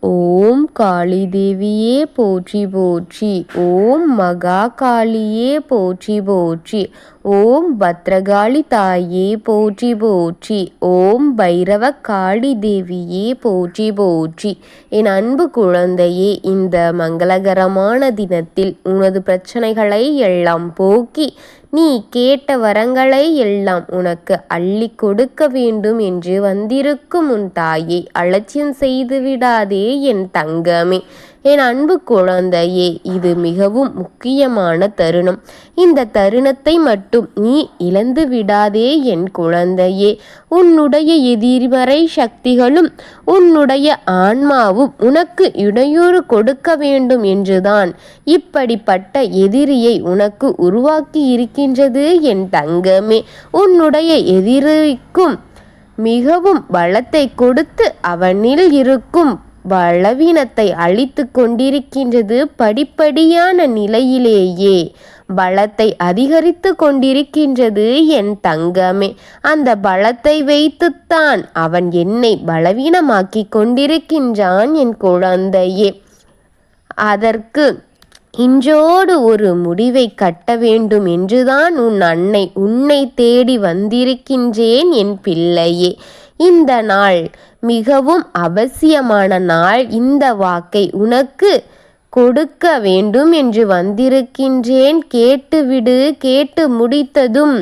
ஓம் காளி தேவியே போற்றி போற்றி. ஓம் மகா காளியே போற்றி போற்றி. ஓம் பத்ரகாளி தாயே போற்றி போற்றி. ஓம் பைரவ காளி தேவியே போற்றி போற்றி. என் அன்பு குழந்தையே, இந்த மங்களகரமான தினத்தில் உனது பிரச்சனைகளை எல்லாம் போக்கி நீ கேட்ட வரங்களை எல்லாம் உனக்கு அள்ளி கொடுக்க வேண்டும் என்று வந்திருக்கும் உன் தாயை அலட்சியம் செய்து விடாதே என் தங்கமே. என் அன்பு குழந்தையே, இது மிகவும் முக்கியமான தருணம். இந்த தருணத்தை மட்டும் நீ இழந்து விடாதே என் குழந்தையே. உன்னுடைய எதிர்மறை சக்திகளும் உன்னுடைய ஆன்மாவும் உனக்கு இடையூறு கொடுக்க வேண்டும் என்றுதான் இப்படிப்பட்ட எதிரியை உனக்கு உருவாக்கி இருக்கின்றது என் தங்கமே. உன்னுடைய எதிரிக்கும் மிகவும் பலத்தை கொடுத்து அவனில் இருக்கும் பலவீனத்தை அழித்து கொண்டிருக்கின்றது. படிப்படியான நிலையிலேயே பலத்தை அதிகரித்து கொண்டிருக்கின்றது என் தங்கமே. அந்த பலத்தை வைத்துத்தான் அவன் என்னை பலவீனமாக்கி கொண்டிருக்கின்றான் என் குழந்தையே. அதற்கு இன்றோடு ஒரு முடிவை கட்ட வேண்டும் என்றுதான் உன் அன்னை உன்னை தேடி வந்திருக்கின்றேன் என் பிள்ளையே. இந்த நாள் மிகவும் அவசியமான நாள். இந்த வாக்கை உனக்கு கொடுக்க வேண்டும் என்று வந்திருக்கின்றேன். கேட்டுவிடு. கேட்டு முடித்ததும்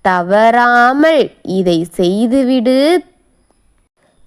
தவறாமல் இதை செய்துவிடு.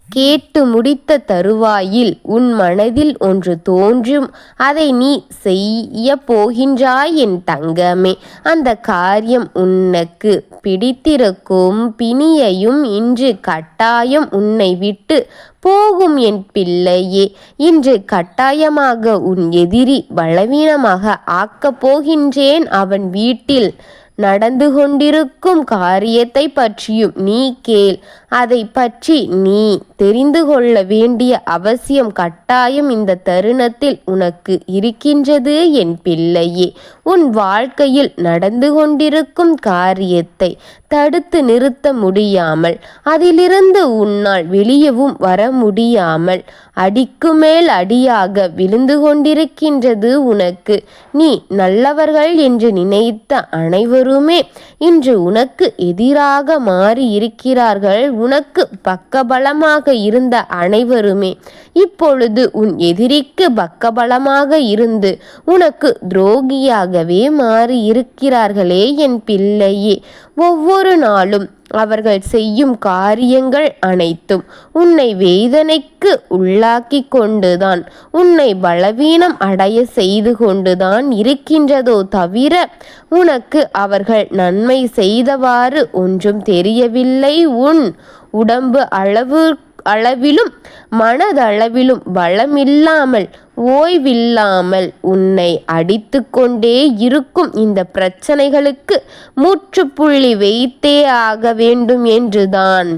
கேட்டு முடித்த தருவாயில் உன் மனதில் ஒன்று தோன்றும். அதை நீ செய்ய போகின்றாய் என் தங்கமே. அந்த காரியம் உனக்கு பிடித்திருக்கும். பிணியையும் இன்று கட்டாயம் உன்னை விட்டு போகும் என் பிள்ளையே. இன்று கட்டாயமாக உன் எதிரி பலவீனமாக ஆக்கப் போகின்றேன். அவன் வீட்டில் நடந்து கொண்டிருக்கும் காரியத்தை பற்றியும் நீ கேள். அதை பற்றி நீ தெரிந்து கொள்ள வேண்டிய அவசியம் கட்டாயம் இந்த தருணத்தில் உனக்கு இருக்கின்றது என் பிள்ளையே. உன் வாழ்க்கையில் நடந்து கொண்டிருக்கும் காரியத்தை தடுத்து நிறுத்த முடியாமல், அதிலிருந்து உன்னால் வெளியவும் வர முடியாமல் அடிக்கு மேல் அடியாக விழுந்து கொண்டிருக்கின்றது உனக்கு. நீ நல்லவர்கள் என்று நினைத்த அனைவருமே இன்று உனக்கு எதிராக மாறி இருக்கிறார்கள். உனக்கு பக்கபலமாக இருந்த அனைவருமே இப்பொழுது உன் எதிரிக்கு பக்கபலமாக இருந்து உனக்கு துரோகியாகவே மாறி இருக்கிறார்களே என் பிள்ளையே. ஒவ்வொரு நாளும் அவர்கள் செய்யும் காரியங்கள் அனைத்தும் உன்னை வேதனைக்கு உள்ளாக்கி கொண்டுதான், உன்னை பலவீனம் அடைய செய்து கொண்டுதான் இருக்கின்றதோ தவிர உனக்கு அவர்கள் நன்மை செய்தவாறு ஒன்றும் தெரியவில்லை. உன் உடம்பு அளவிலும் மனதளவிலும் பலமில்லாமல் ஓய்வில்லாமல் உன்னை அடித்து கொண்டே இருக்கும் இந்த பிரச்சனைகளுக்கு முற்றுப்புள்ளி வைத்தே ஆக வேண்டும் என்றுதான்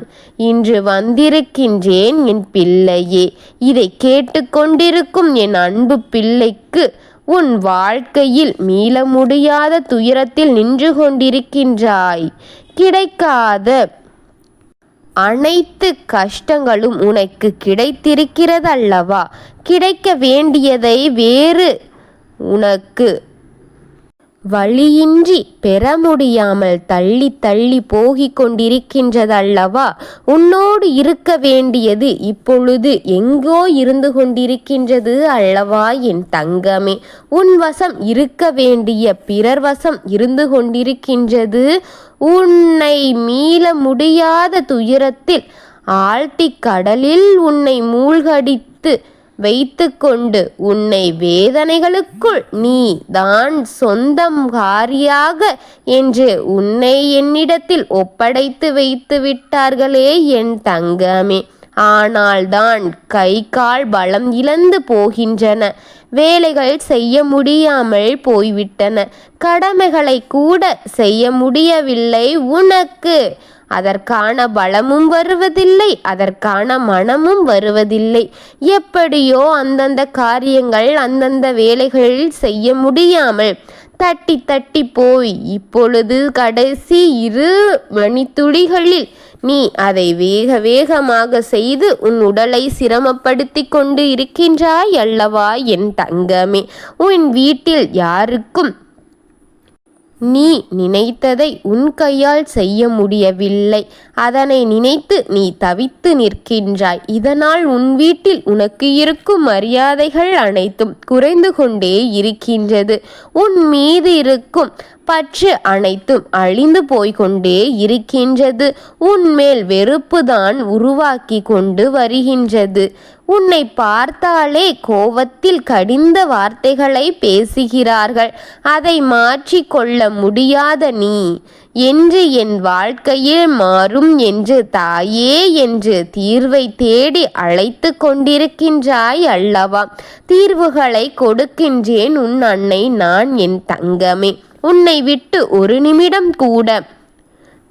இன்று வந்திருக்கின்றேன் என் பிள்ளையே. இதை கேட்டுக்கொண்டிருக்கும் என் அன்பு பிள்ளைக்கு உன் வாழ்க்கையில் மீள முடியாத துயரத்தில் நின்று கொண்டிருக்கின்றாய். கிடைக்காத அனைத்து கஷ்டங்களும் உனக்கு கிடைத்திருக்கிறதல்லவா? கிடைக்க வேண்டியதை வேறு உனக்கு வழியின்றி பெற முடியாமல் தள்ளி தள்ளி போகிக் கொண்டிருக்கின்றதல்லவா? உன்னோடு இருக்க வேண்டியது இப்பொழுது எங்கோ இருந்து கொண்டிருக்கின்றது அல்லவா என் தங்கமே? உன் வசம் இருக்க வேண்டிய பிறர் வசம் இருந்து கொண்டிருக்கின்றது. உன்னை மீள முடியாத துயரத்தில் ஆழ்த்தி கடலில் உன்னை மூழ்கடித்து வைத்து கொண்டு உன்னை வேதனைகளுக்குள் நீ தான் சொந்தக்காரியாக என்று உன்னை என்னிடத்தில் ஒப்படைத்து வைத்து விட்டார்களே என் தங்கமே. ஆனால்தான் கை கால் பலம் இழந்து போகின்றன. வேலைகள் செய்ய முடியாமல் போய்விட்டன. கடமைகளை கூட செய்ய முடியவில்லை உனக்கு. அதற்கான பலமும் வருவதில்லை, அதற்கான மனமும் வருவதில்லை. எப்படியோ அந்தந்த காரியங்கள் அந்தந்த வேலைகள் செய்ய முடியாமல் தட்டி தட்டி போய் இப்பொழுது கடைசி 2 மணித்துளிகளில் நீ அதை வேக வேகமாக செய்து உன் உடலை சிரமப்படுத்தி கொண்டு இருக்கின்றாய் அல்லவா என் தங்கமே. உன் வீட்டில் யாருக்கும் நீ நினைத்ததை உன் கையால் செய்ய முடியவில்லை. அதனை நினைத்து நீ தவித்து நிற்கின்றாய். இதனால் உன் வீட்டில் உனக்கு இருக்கும் மரியாதைகள் அனைத்தும் குறைந்து கொண்டே இருக்கின்றது. உன் மீது இருக்கும் பற்று அனைத்தும் அழிந்து போய்கொண்டே இருக்கின்றது. உன்மேல் வெறுப்புதான் உருவாக்கி கொண்டு வருகின்றது. உன்னை பார்த்தாலே கோபத்தில் கடிந்த வார்த்தைகளை பேசுகிறார்கள். அதை மாற்றிக்கொள்ள முடியாத நீ என்று என் வாழ்க்கையில் மாறும் என்று தாயே என்று தீர்வை தேடி அழைத்து கொண்டிருக்கின்றாய் அல்லவா. தீர்வுகளை கொடுக்கின்றேன் உன் அன்னை நான் என் தங்கமே. உன்னை விட்டு ஒரு நிமிடம் கூட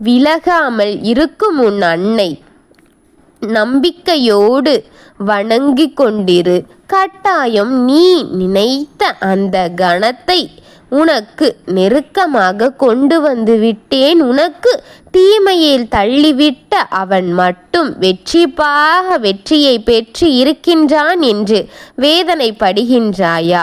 விலகாமல் இருக்கும் உன் அன்னை நம்பிக்கையோடு வணங்கி கொண்டிரு. கட்டாயம் நீ நினைத்த அந்த கணத்தை உனக்கு நெருக்கமாக கொண்டு வந்து விட்டேன். உனக்கு தீமையில் தள்ளிவிட்ட அவன் மட்டும் வெற்றியை பெற்று இருக்கின்றான் என்று வேதனைப்படுகின்றாயா?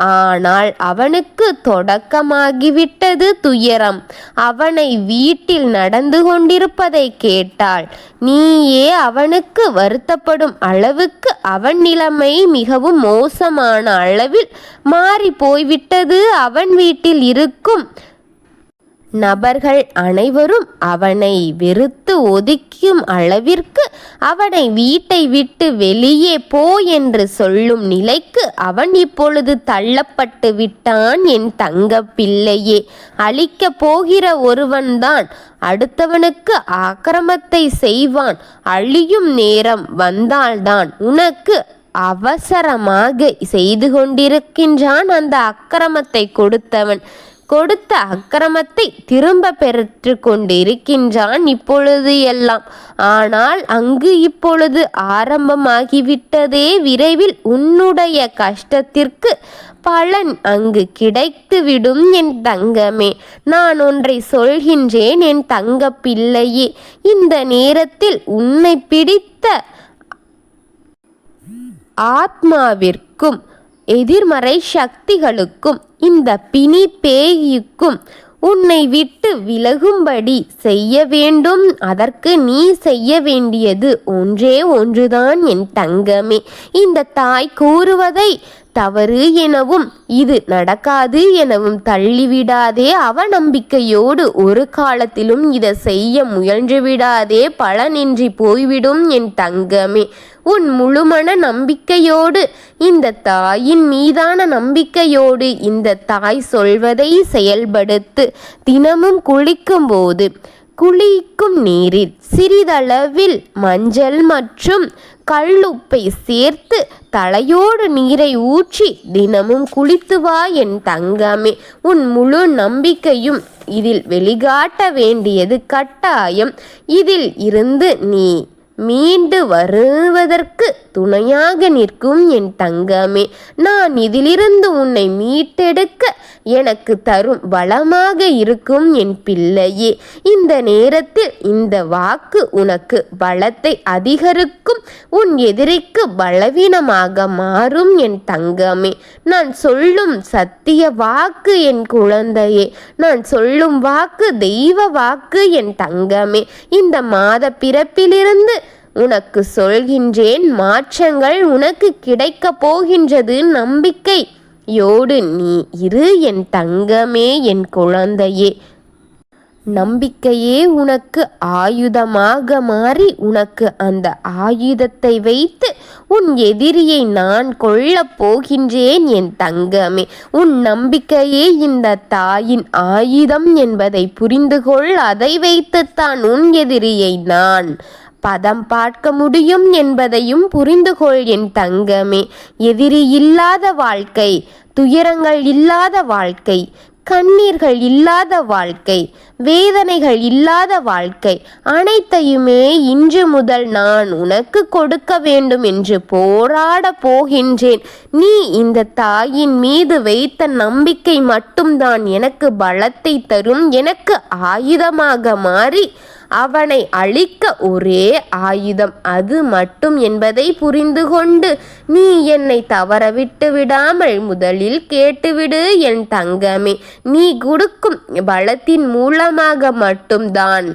ஆனால் அவனுக்கு தொடக்கமாகிவிட்டது துயரம். அவனை வீட்டில் நடந்து கொண்டிருப்பதை கேட்டால் நீயே அவனுக்கு வருத்தப்படும் அளவுக்கு அவன் நிலைமை மிகவும் மோசமான அளவில் மாறி போய்விட்டது. அவன் வீட்டில் இருக்கும் நபர்கள் அனைவரும் அவனை வெறுத்து ஒதுக்கும் அளவிற்கு அவனை வீட்டை விட்டு வெளியே போ என்று சொல்லும் நிலைக்கு அவன் இப்பொழுது தள்ளப்பட்டு விட்டான். என் தங்க பிள்ளையே, அழிக்கப் போகிற ஒருவன்தான் அடுத்தவனுக்கு ஆக்கிரமத்தை செய்வான். அழியும் நேரம் வந்தால்தான் உனக்கு அவசரமாக செய்து கொண்டிருக்கின்றான் அந்த அக்கிரமத்தை கொடுத்தவன். கொடுத்த அக்கிரமத்தை திரும்ப பெற்று கொண்டிருக்கின்றான் இப்பொழுது எல்லாம். ஆனால் அங்கு இப்பொழுது ஆரம்பமாகிவிட்டதே. விரைவில் உன்னுடைய கஷ்டத்திற்கு பலன் அங்கு கிடைத்துவிடும் என் தங்கமே. நான் ஒன்றை சொல்கின்றேன் என் தங்க பிள்ளையே. இந்த நேரத்தில் உன்னை பிடித்த ஆத்மாவிற்கும் எதிர்மறை சக்திகளுக்கும் இந்த பிணி பேய்க்கும் உன்னை விட்டு விலகும்படி செய்ய வேண்டும். அதற்கு நீ செய்ய வேண்டியது ஒன்றே ஒன்றுதான் என் தங்கமே. இந்த தாய் கூறுவதை தவறு எனவும் இது நடக்காது எனவும் தள்ளிவிடாதே. அவநம்பிக்கையோடு ஒரு காலத்திலும் இதை செய்ய முயன்று விடாதே. பலனின்றி போய்விடும் என் தங்கமே. உன் முழுமன நம்பிக்கையோடு இந்த தாயின் மீதான நம்பிக்கையோடு இந்த தாய் சொல்வதை செயல்படுத்து. தினமும் குளிக்கும் நீரில் சிறிதளவில் மஞ்சள் மற்றும் கல்லுப்பை சேர்த்து தலையோடு நீரை ஊற்றி தினமும் குளித்து வா என் தங்கமே. உன் முழு நம்பிக்கையும் இதில் வெளிக்காட்ட வேண்டியது கட்டாயம். இதில் இருந்து நீ மீண்டு வருவதற்கு துணையாக நிற்கும் என் தங்கமே. நான் இதிலிருந்து உன்னை மீட்டெடுக்க எனக்கு தரும் பலமாக இருக்கும் என் பிள்ளையே. இந்த நேரத்தில் இந்த வாக்கு உனக்கு பலத்தை அதிகரிக்கும். உன் எதிரிக்கு பலவீனமாக மாறும் என் தங்கமே. நான் சொல்லும் சத்திய வாக்கு என் குழந்தையே. நான் சொல்லும் வாக்கு தெய்வ வாக்கு என் தங்கமே. இந்த மாத பிறப்பிலிருந்து உனக்கு சொல்கின்றேன், மாற்றங்கள் உனக்கு கிடைக்கப் போகின்றது. நம்பிக்கையோடு நீ இரு என் தங்கமே, என் குழந்தையே. நம்பிக்கையே உனக்கு ஆயுதமாக மாறி உனக்கு அந்த ஆயுதத்தை வைத்து உன் எதிரியை நான் கொல்லப் போகின்றேன் என் தங்கமே. உன் நம்பிக்கையே இந்த தாயின் ஆயுதம் என்பதை புரிந்துகொள். அதை வைத்துத்தான் உன் எதிரியை நான் பதம் பார்க்க முடியும் என்பதையும் புரிந்துகொள் என் தங்கமே. எதிரி இல்லாத வாழ்க்கை, துயரங்கள் இல்லாத வாழ்க்கை, கண்ணீர்கள் இல்லாத வாழ்க்கை, வேதனைகள் இல்லாத வாழ்க்கை அனைத்தையுமே இன்று முதல் நான் உனக்கு கொடுக்க வேண்டும் என்று போராட போகின்றேன். நீ இந்த தாயின் மீது வைத்த நம்பிக்கை மட்டும்தான் எனக்கு பலத்தை தரும். எனக்கு ஆயுதமாக மாறி அவனை அழிக்க ஒரே ஆயுதம் அது மட்டும் என்பதை புரிந்து கொண்டு நீ என்னை தவற விட்டு விடாமல் முதலில் கேட்டுவிடு என் தங்கமே. நீ கொடுக்கும் பலத்தின் மூலமாக மட்டும்தான்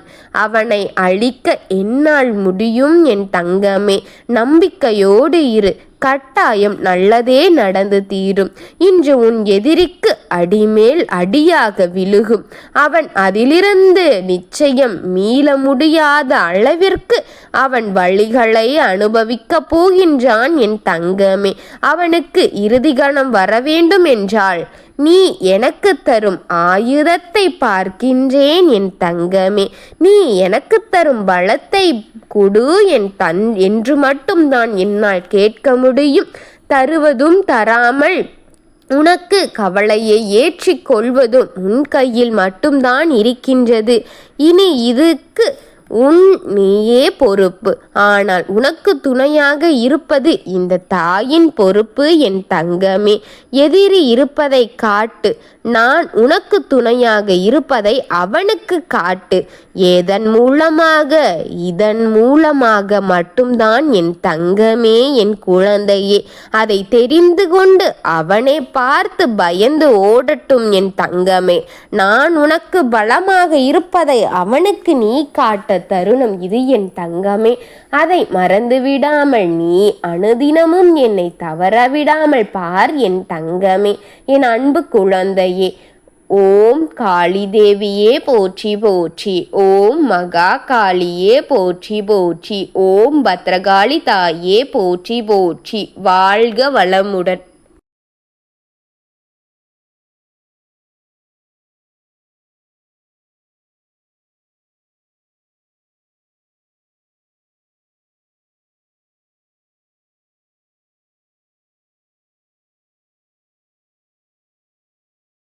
அவனை அழிக்க என்னால் முடியும் என் தங்கமே. நம்பிக்கையோடு இரு, கட்டாயம் நல்லதே நடந்து தீரும். இன்று உன் எதிரிக்கு அடிமேல் அடியாக விழுகும். அவன் அதிலிருந்து நிச்சயம் மீள முடியாத அளவிற்கு அவன் வழிகளை அனுபவிக்கப் போகின்றான் என் தங்கமே. அவனுக்கு இறுதி கணம் வர வேண்டும் என்றால் நீ எனக்கு தரும் ஆயுதத்தை பார்க்கின்றேன் என் தங்கமே. நீ எனக்கு தரும் பலத்தை கொடு என்று மட்டும்தான் என்னால் கேட்க முடியும். தருவதும் தராமல் உனக்கு கவலையை ஏற்றிக் கொள்வதும் உன் கையில் மட்டும்தான் இருக்கின்றது. இனி இதுக்கு நீயே பொறுப்பு. ஆனால் உனக்கு துணையாக இருப்பது இந்த தாயின் பொறுப்பு என் தங்கமே. எதிரி இருப்பதை காட்டு, நான் உனக்கு துணையாக இருப்பதை அவனுக்கு காட்டு. இதன் மூலமாக மட்டும்தான் என் தங்கமே, என் குழந்தையே. அதை தெரிந்து கொண்டு அவனை பார்த்து பயந்து ஓடட்டும் என் தங்கமே. நான் உனக்கு பலமாக இருப்பதை அவனுக்கு நீ காட்ட தருணம் இது என் தங்கமே. அதை மறந்து விடாமல் நீ அனுதினமும் என்னை தவறவிடாமல் பார் என் தங்கமே, என் அன்பு குழந்தையே. ஓம் காளி தேவியே போற்றி போற்றி. ஓம் மகா காளியே போற்றி போற்றி. ஓம் பத்ரகாளி தாயே போற்றி போற்றி. வாழ்க வளமுடன்.